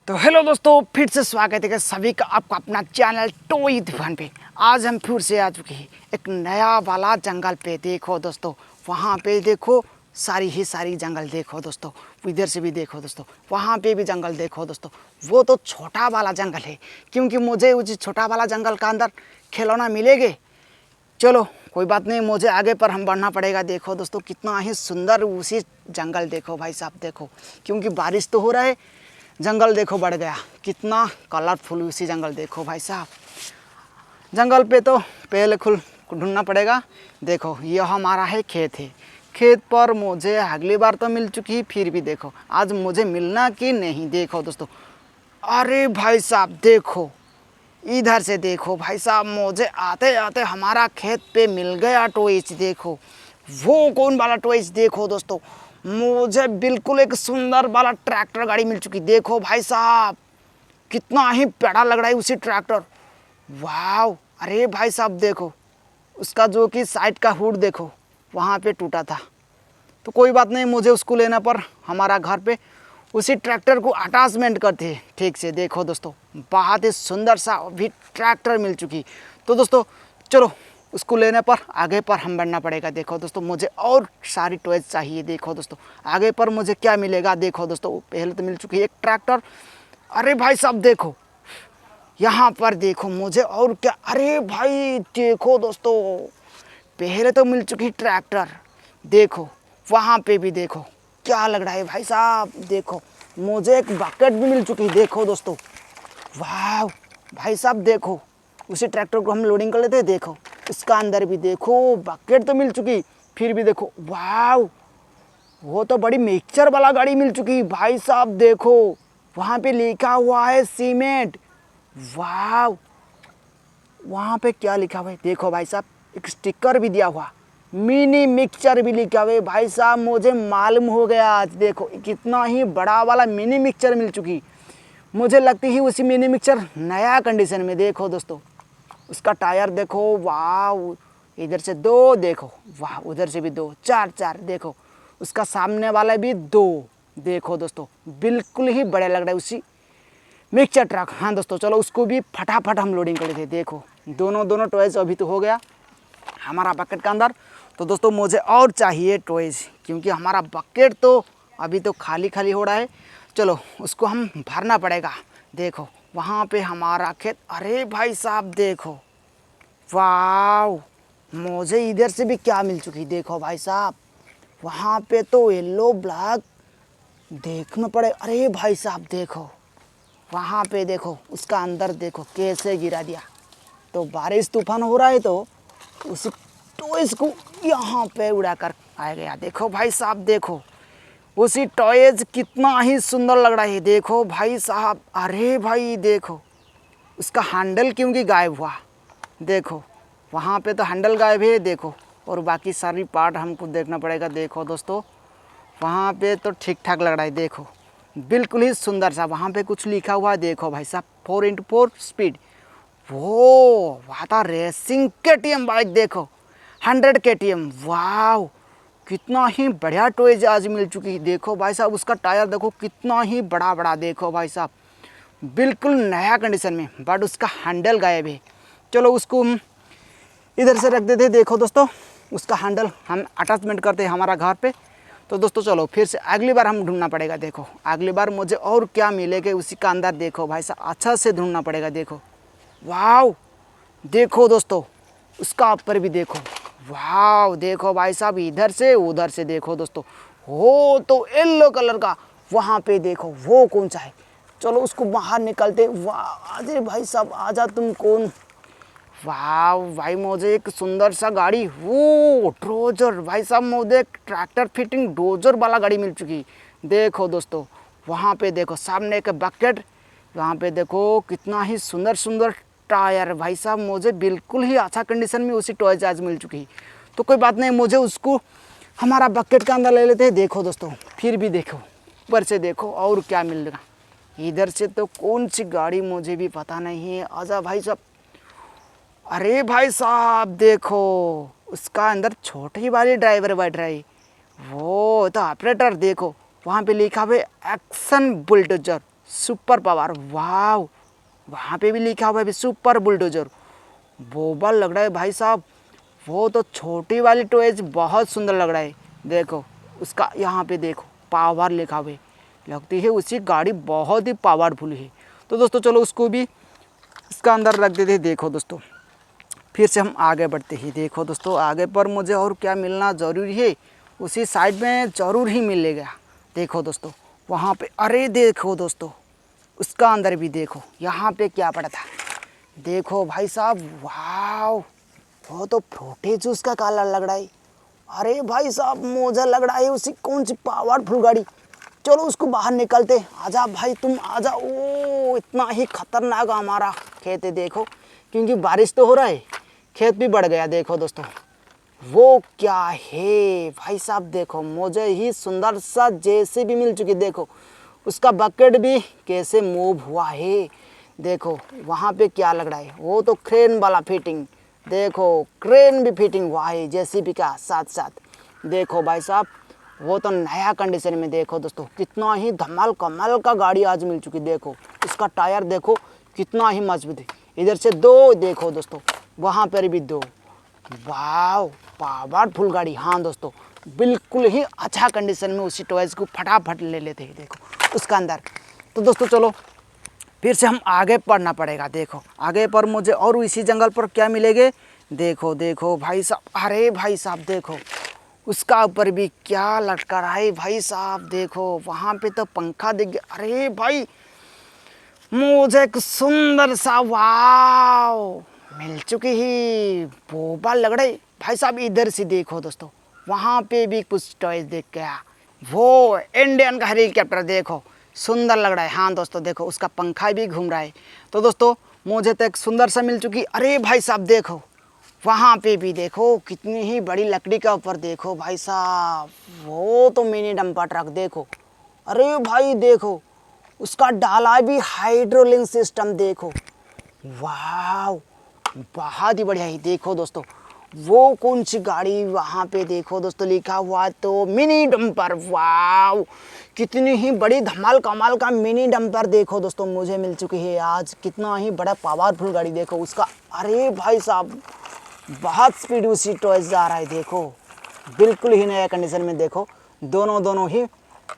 तो हेलो दोस्तों, फिर से स्वागत है सभी का आपका अपना चैनल टॉय तूफान पे। आज हम फिर से आ चुके हैं एक नया वाला जंगल पे। देखो दोस्तों, वहाँ पे देखो सारी जंगल देखो दोस्तों, इधर से भी देखो दोस्तों, वहाँ पे भी जंगल देखो दोस्तों। वो तो छोटा वाला जंगल है, क्योंकि मुझे उस छोटा वाला जंगल का अंदर खिलौना मिलेंगे। चलो कोई बात नहीं, मुझे आगे पर हम बढ़ना पड़ेगा। देखो दोस्तों, कितना ही सुंदर उसी जंगल देखो भाई साहब, देखो क्योंकि बारिश तो हो रहा है, जंगल देखो बढ़ गया, कितना कलरफुल उसी जंगल देखो भाई साहब। जंगल पे तो पहले खुल ढूंढना पड़ेगा। देखो यह हमारा है खेत है, खेत पर मुझे अगली बार तो मिल चुकी, फिर भी देखो आज मुझे मिलना कि नहीं। देखो दोस्तों, अरे भाई साहब देखो, इधर से देखो भाई साहब, मुझे आते आते हमारा खेत पे मिल गया टॉयज। देखो वो कौन वाला टॉयज, देखो दोस्तों मुझे बिल्कुल एक सुंदर वाला ट्रैक्टर गाड़ी मिल चुकी। देखो भाई साहब, कितना ही प्यारा लग रहा है उसी ट्रैक्टर। वाह, अरे भाई साहब देखो, उसका जो कि साइड का हुड देखो वहाँ पे टूटा था, तो कोई बात नहीं, मुझे उसको लेना पर हमारा घर पे उसी ट्रैक्टर को अटैचमेंट करते हैं ठीक से। देखो दोस्तों, बहुत ही सुंदर सा भी ट्रैक्टर मिल चुकी। तो दोस्तों चलो उसको लेने पर आगे पर हम बढ़ना पड़ेगा। देखो दोस्तों, मुझे और सारी टॉयज चाहिए। देखो दोस्तों आगे पर मुझे क्या मिलेगा। देखो दोस्तों, पहले तो मिल चुकी है एक ट्रैक्टर। अरे भाई साहब देखो, यहाँ पर देखो मुझे और क्या। अरे भाई देखो दोस्तों, पहले तो मिल चुकी ट्रैक्टर, देखो वहाँ पे भी देखो क्या लग रहा है भाई साहब। देखो मुझे एक बकेट भी मिल चुकी। देखो दोस्तों, वाह भाई साहब देखो, उसी ट्रैक्टर को हम लोडिंग कर लेते हैं। देखो इसका अंदर भी देखो बकेट तो मिल चुकी, फिर भी देखो वाह, वो तो बड़ी मिक्सचर वाला गाड़ी मिल चुकी भाई साहब। देखो वहाँ पे लिखा हुआ है सीमेंट। वाह, वहाँ पे क्या लिखा हुआ है देखो भाई साहब, एक स्टिकर भी दिया हुआ, मिनी मिक्सचर भी लिखा हुआ है भाई साहब। मुझे मालूम हो गया आज, देखो कितना ही बड़ा वाला मिनी मिक्सचर मिल चुकी। मुझे लगती है उसी मिनी मिक्सचर नया कंडीशन में। देखो दोस्तों उसका टायर देखो, वाह, इधर से दो देखो, वाह उधर से भी दो, चार चार देखो, उसका सामने वाला भी दो। देखो दोस्तों बिल्कुल ही बड़े लग रहा है उसी मिक्सचर ट्रक। हाँ दोस्तों चलो उसको भी फटाफट हम लोडिंग कर लेते हैं। देखो दोनों टॉयज अभी तो हो गया हमारा बकेट का अंदर। तो दोस्तों मुझे और चाहिए टॉयज, क्योंकि हमारा बकेट तो अभी तो खाली खाली हो रहा है। चलो उसको हम भरना पड़ेगा। देखो वहाँ पे हमारा खेत। अरे भाई साहब देखो, वाह, मुझे इधर से भी क्या मिल चुकी। देखो भाई साहब, वहाँ पे तो येलो ब्लैक देखना पड़े। अरे भाई साहब देखो, वहाँ पे देखो उसका अंदर देखो कैसे गिरा दिया। तो बारिश तूफान हो रहा है तो उसी टॉयज को यहाँ पे उड़ा कर आ गया। देखो भाई साहब देखो, उसी टॉयज कितना ही सुंदर लग रहा है। देखो भाई साहब, अरे भाई देखो उसका हैंडल क्योंकि गायब हुआ। देखो वहाँ पे तो हैंडल गायब है, देखो, और बाकी सारी पार्ट हमको देखना पड़ेगा। देखो दोस्तों वहाँ पे तो ठीक ठाक लग रहा है। देखो बिल्कुल ही सुंदर सा, वहाँ पे कुछ लिखा हुआ है। देखो भाई साहब 4x4 स्पीड, वो वहाँ था रेसिंग KTM बाइक। देखो 100 KTM। वाह, कितना ही बढ़िया टॉयज आज मिल चुकी। देखो भाई साहब उसका टायर देखो कितना ही बड़ा बड़ा। देखो भाई साहब बिल्कुल नया कंडीशन में, बट उसका हैंडल गायब है। चलो उसको हम इधर से रख देते। देखो दोस्तों उसका हैंडल हम अटैचमेंट करते हैं हमारा घर पे। तो दोस्तों चलो फिर से अगली बार हम ढूंढना पड़ेगा। देखो अगली बार मुझे और क्या मिलेगा उसी का अंदर। देखो भाई साहब अच्छा से ढूंढना पड़ेगा। देखो वाह, देखो दोस्तों उसका ऊपर भी देखो, वाह देखो भाई साहब, इधर से उधर से देखो दोस्तों, हो तो येलो कलर का। वहाँ पे देखो वो कौन सा है। चलो उसको बाहर निकलते। वाह अरे भाई साहब आजा, तुम कौन। वाह भाई, मुझे एक सुंदर सा गाड़ी, वो डोजर भाई साहब, मुझे एक ट्रैक्टर फिटिंग डोजर वाला गाड़ी मिल चुकी। देखो दोस्तों वहाँ पे देखो सामने एक बकेट, वहाँ पे देखो कितना ही सुंदर सुंदर टायर भाई साहब। मुझे बिल्कुल ही अच्छा कंडीशन में उसी टॉयज आज मिल चुकी। तो कोई बात नहीं, मुझे उसको हमारा बकेट के अंदर ले लेते हैं। देखो दोस्तों फिर भी देखो ऊपर से देखो और क्या मिलेगा। इधर से तो कौन सी गाड़ी मुझे भी पता नहीं है। आजा भाई साहब। अरे भाई साहब देखो उसका अंदर छोटी वाली ड्राइवर बैठ रही, वो तो ऑपरेटर। देखो वहाँ पे लिखा हुआ है एक्शन बुलडोजर सुपर पावर, वाह। वहाँ पे भी लिखा हुआ है भी सुपर बुलडोजर, बोबल लग रहा है भाई साहब। वो तो छोटी वाली टॉयज बहुत सुंदर लग रहा है। देखो उसका यहाँ पे देखो पावर लिखा हुआ है, लगती है उसकी गाड़ी बहुत ही पावरफुल है। तो दोस्तों चलो उसको भी इसका अंदर रख देते हैं। देखो दोस्तों फिर से हम आगे बढ़ते ही। देखो दोस्तों आगे पर मुझे और क्या मिलना ज़रूरी है, उसी साइड में ज़रूर ही मिलेगा। देखो दोस्तों वहाँ पे, अरे देखो दोस्तों उसका अंदर भी देखो यहाँ पे क्या पड़ा था। देखो भाई साहब, वाह, वो तो फ्रूटी जूस का कलर लग रहा है। अरे भाई साहब मुझे लग रहा है उसी कौन सी पावरफुल गाड़ी। चलो उसको बाहर निकलते। आजा भाई तुम आजा। ओ इतना ही खतरनाक हमारा खेत है देखो, क्योंकि बारिश तो हो रहा है, खेत भी बढ़ गया। देखो दोस्तों वो क्या है भाई साहब, देखो मुझे ही सुंदर सा जेसीबी मिल चुकी। देखो उसका बकेट भी कैसे मूव हुआ है। देखो वहाँ पे क्या लग रहा है, वो तो क्रेन वाला फिटिंग। देखो क्रेन भी फिटिंग हुआ है जेसीबी का साथ साथ। देखो भाई साहब वो तो नया कंडीशन में। देखो दोस्तों कितना ही धमाल कमाल का गाड़ी आज मिल चुकी। देखो इसका टायर देखो कितना ही मजबूत है। इधर से दो, देखो दोस्तों वहाँ पर भी दो। वाह पावरफुल गाड़ी। हाँ दोस्तों बिल्कुल ही अच्छा कंडीशन में उसी टॉयज़ को फटाफट ले लेते हैं। देखो उसका अंदर। तो दोस्तों चलो फिर से हम आगे पढ़ना पड़ेगा। देखो आगे पर मुझे और इसी जंगल पर क्या मिलेंगे। देखो देखो भाई साहब, अरे भाई साहब देखो उसका ऊपर भी क्या लटका रहा है भाई साहब। देखो वहाँ पे तो पंखा दिख गया। अरे भाई मुझे एक सुंदर सा वाव मिल चुकी ही, बोबा लग रही भाई साहब। इधर से देखो दोस्तों वहाँ पे भी कुछ टॉयज देख गया। वो इंडियन का हेलीकॉप्टर देखो सुंदर लग रहा है। हाँ दोस्तों देखो उसका पंखा भी घूम रहा है। तो दोस्तों मुझे तो एक सुंदर सा मिल चुकी। अरे भाई साहब देखो वहाँ पे भी देखो कितनी ही बड़ी लकड़ी का ऊपर देखो भाई साहब, वो तो मिनी डंपर ट्रक देखो। अरे भाई देखो उसका डाला भी हाइड्रोलिक सिस्टम देखो। वाह बहुत ही बढ़िया ही। देखो दोस्तों वो कौन सी गाड़ी वहाँ पे देखो दोस्तों लिखा हुआ तो मिनी डंपर। वाह कितनी ही बड़ी धमाल कमाल का मिनी डंपर देखो दोस्तों मुझे मिल चुकी है आज। कितना ही बड़ा पावरफुल गाड़ी देखो उसका। अरे भाई साहब बहुत स्पीड उसी टॉयज जा रहा है। देखो बिल्कुल ही नया कंडीशन में। देखो दोनों ही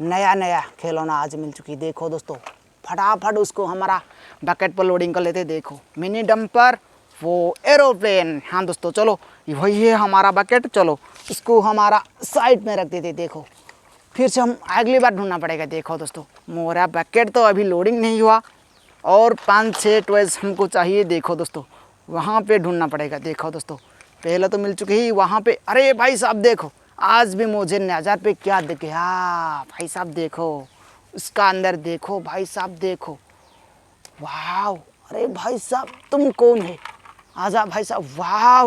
नया नया खिलौना आज मिल चुकी। देखो दोस्तों फटाफट उसको हमारा बकेट पर लोडिंग कर लेते। देखो मिनी डंपर, वो एरोप्लेन। हाँ दोस्तों चलो वही है हमारा बकेट। चलो इसको हमारा साइड में रख देते। देखो फिर से हम अगली बार ढूंढना पड़ेगा। देखो दोस्तों मेरा बकेट तो अभी लोडिंग नहीं हुआ और 5-6 टॉयज हमको चाहिए। देखो दोस्तों वहाँ पे ढूंढना पड़ेगा। देखो दोस्तों पहले तो मिल चुकी ही वहाँ पे। अरे भाई साहब देखो आज भी मुझे नज़र पे क्या दिख गया भाई साहब। देखो उसका अंदर देखो भाई साहब देखो। वाह अरे भाई साहब तुम कौन है, आजा भाई साहब। वाह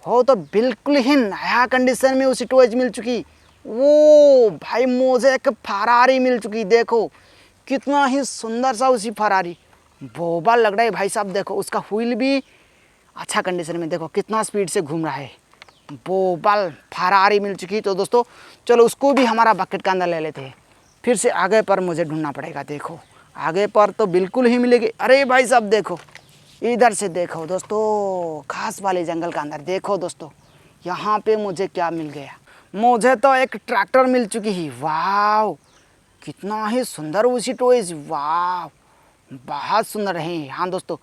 हो तो बिल्कुल ही नया कंडीशन में उसी टॉयज मिल चुकी। वो भाई मुझे एक फरारी मिल चुकी। देखो कितना ही सुंदर सा उसी फरारी, बोबा लग रहा है भाई साहब। देखो उसका व्हील भी अच्छा कंडीशन में। देखो कितना स्पीड से घूम रहा है। बोबल फरारी मिल चुकी। तो दोस्तों चलो उसको भी हमारा बकेट के अंदर ले लेते हैं। फिर से आगे पर मुझे ढूंढना पड़ेगा। देखो आगे पर तो बिल्कुल ही मिलेगी। अरे भाई साहब देखो इधर से देखो दोस्तों घास वाले जंगल का अंदर। देखो दोस्तों यहाँ पे मुझे क्या मिल गया। मुझे तो एक ट्रैक्टर मिल चुकी है। वाह कितना ही सुंदर उसी टॉयज। वाह बहुत सुंदर है। हाँ दोस्तों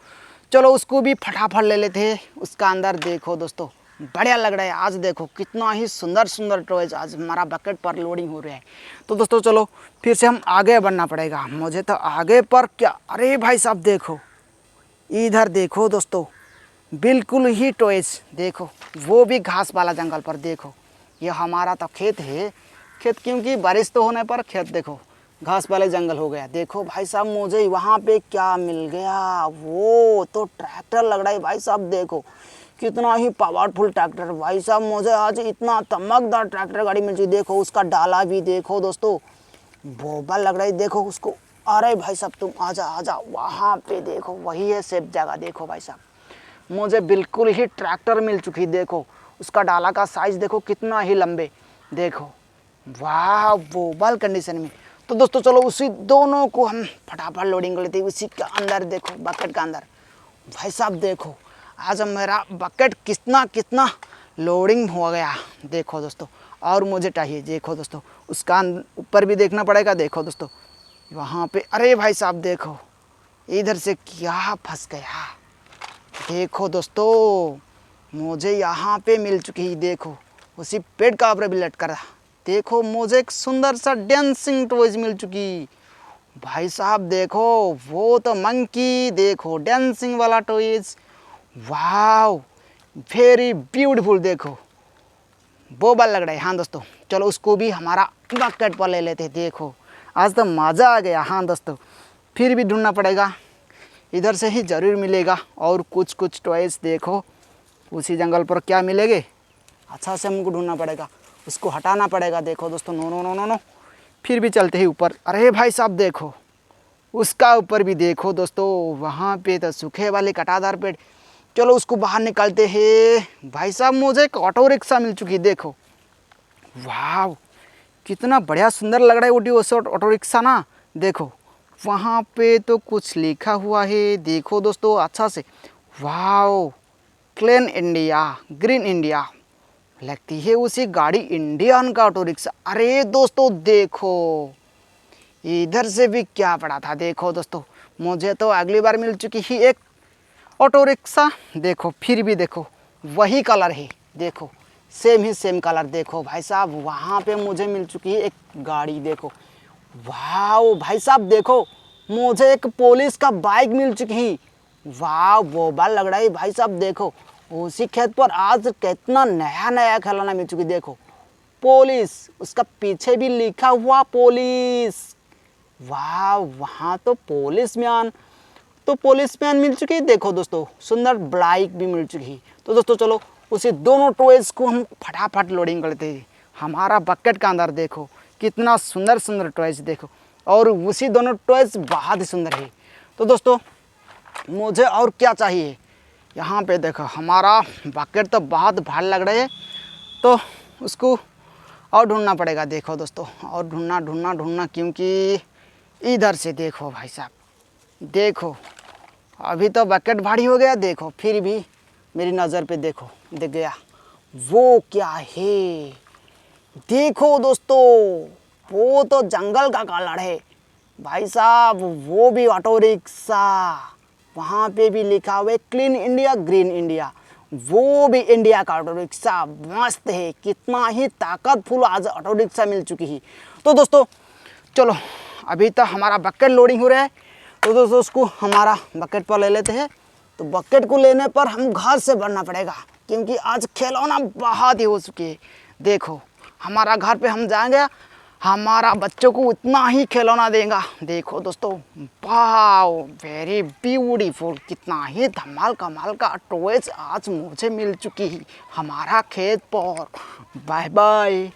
चलो उसको भी फटाफट ले लेते हैं। उसका अंदर देखो दोस्तों बढ़िया लग रहा है आज। देखो कितना ही सुंदर सुंदर टॉयज आज हमारा बकेट पर लोडिंग हो रहा है। तो दोस्तों चलो फिर से हम आगे बढ़ना पड़ेगा। मुझे तो आगे पर क्या, अरे भाई साहब देखो इधर देखो दोस्तों बिल्कुल ही टॉयज। देखो वो भी घास वाला जंगल पर। देखो ये हमारा तो खेत है, खेत क्योंकि बारिश तो होने पर खेत देखो घास वाले जंगल हो गया। देखो भाई साहब मुझे वहाँ पे क्या मिल गया, वो तो ट्रैक्टर लग रहा है भाई साहब। देखो कितना ही पावरफुल ट्रैक्टर भाई साहब। मुझे आज इतना चमकदार ट्रैक्टर गाड़ी मिल चुकी। देखो उसका डाला भी देखो दोस्तों बोबा लग रहा है। देखो उसको, अरे भाई साहब तुम आजा आजा। वहाँ पे देखो वही है सेफ जगह। देखो भाई साहब मुझे बिल्कुल ही ट्रैक्टर मिल चुकी। देखो उसका डाला का साइज़ देखो कितना ही लंबे। देखो वाह बोबल कंडीशन में। तो दोस्तों चलो उसी दोनों को हम फटाफट लोडिंग कर लेते हैं। उसी के अंदर देखो, बकेट के अंदर भाई साहब देखो, आज मेरा बकेट कितना कितना लोडिंग हो गया देखो दोस्तों। और मुझे चाहिए देखो दोस्तों, उसका ऊपर भी देखना पड़ेगा। देखो दोस्तों वहाँ पे, अरे भाई साहब देखो इधर से क्या फंस गया। देखो दोस्तों मुझे यहाँ पे मिल चुकी है, देखो उसी पेड़ का ऊपर भी लटका रहा। देखो मुझे एक सुंदर सा डांसिंग टॉयज मिल चुकी भाई साहब। देखो वो तो मंकी, देखो डांसिंग वाला टॉयज, वाव वेरी ब्यूटीफुल। देखो बोबल लग रहा है। हाँ दोस्तों चलो उसको भी हमारा बकेट पर ले लेते हैं। देखो आज तो मज़ा आ गया। हाँ दोस्तों फिर भी ढूंढना पड़ेगा, इधर से ही ज़रूर मिलेगा। और कुछ कुछ टॉयज़ देखो उसी जंगल पर क्या मिलेंगे, अच्छा से हमको ढूंढना पड़ेगा, उसको हटाना पड़ेगा। देखो दोस्तों no no no no no, फिर भी चलते ही ऊपर। अरे भाई साहब देखो उसका ऊपर भी देखो दोस्तों, वहाँ पे तो सूखे वाले कटादार पेड़। चलो उसको बाहर निकालते हैं। भाई साहब मुझे एक ऑटो रिक्शा मिल चुकी, देखो वाह कितना बढ़िया सुंदर लग रहा है वो ऑटो रिक्शा ना। देखो वहाँ पे तो कुछ लिखा हुआ है, देखो दोस्तों अच्छा से, वाह क्लीन इंडिया ग्रीन इंडिया, लगती है उसी गाड़ी इंडियन का ऑटो रिक्शा। अरे दोस्तों देखो इधर से भी क्या पड़ा था। देखो दोस्तों मुझे तो अगली बार मिल चुकी ही एक ऑटो रिक्शा। देखो फिर भी देखो वही कलर है, देखो सेम ही सेम कलर। देखो भाई साहब वहाँ पे मुझे मिल चुकी है एक गाड़ी। देखो वाह भाई साहब देखो मुझे एक पुलिस का बाइक मिल चुकी है। वाह वो बाल लग रहा है भाई साहब। देखो उसी खेत पर आज कितना नया नया खिलौना मिल चुकी। देखो पुलिस, उसका पीछे भी लिखा हुआ पुलिस। वाह वहाँ तो पुलिस मैन मिल चुकी है। देखो दोस्तों सुंदर बाइक भी मिल चुकी है। तो दोस्तों चलो उसी दोनों टॉयज़ को हम फटाफट लोडिंग करते हैं हमारा बकेट का अंदर। देखो कितना सुंदर सुंदर टॉयज़ देखो, और उसी दोनों टॉयज़ बहुत ही सुंदर है। तो दोस्तों मुझे और क्या चाहिए, यहाँ पे देखो हमारा बकेट तो बहुत भार लग रहे है, तो उसको और ढूंढना पड़ेगा। देखो दोस्तों और ढूंढना क्योंकि इधर से देखो भाई साहब, देखो अभी तो बकेट भारी हो गया। देखो फिर भी मेरी नज़र पे देखो दिख गया वो क्या है। देखो दोस्तों वो तो जंगल का कलर है भाई साहब, वो भी ऑटो रिक्शा। वहाँ पे भी लिखा हुआ है क्लीन इंडिया ग्रीन इंडिया, वो भी इंडिया का ऑटो रिक्शा। मस्त है, कितना ही ताकतफुल आज ऑटो रिक्शा मिल चुकी है। तो दोस्तों चलो अभी तक हमारा बकेट लोडिंग हो रहा है, तो दोस्तों उसको हमारा बकेट पर ले लेते हैं। तो बकेट को लेने पर हम घर से भरना पड़ेगा, क्योंकि आज खिलौना बहुत ही हो चुके हैं। देखो हमारा घर पे हम जाएंगे, हमारा बच्चों को उतना ही खिलौना देगा। देखो दोस्तों वाह वेरी ब्यूटीफुल, कितना ही धमाल कमाल का टॉयज आज मुझे मिल चुकी है हमारा खेत पर। Bye bye.